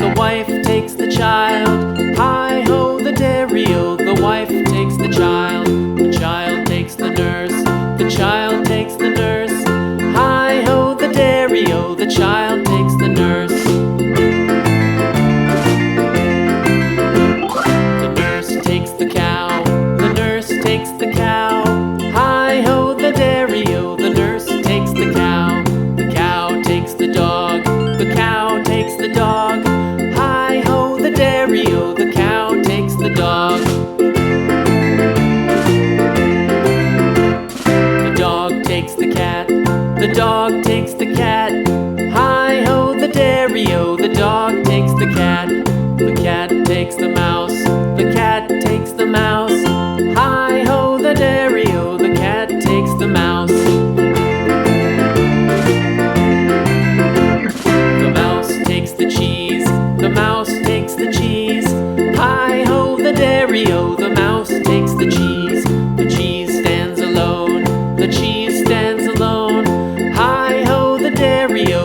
the wife takes the child. Hi-ho, the dairy-o, the wife takes the child. The child takes the nurse, the child takes the nurse. Hi-ho, the dairy-o, the child takes the nurse. The nurse takes the cow, the nurse takes the cow. Hi-ho, the dairy-o, the nurse takes the cow. The cow takes the dog, the cow takes the dog. Hi-ho, the dairy-o, the cow takes the dog. The dog takes the cat, the dog takes the cat. Hi-ho, the dairy-o, the dog takes the cat. The cat takes the mouse, the cat takes the mouse. Hi-ho, the dairy-o, the cat takes the mouse. The mouse takes the cheese, the mouse takes the cheese. Hi-ho, the dairy-o, the mouse takes the cheese. The cheese stands alone, the cheese stands alone. Hi-ho, the dairy-o,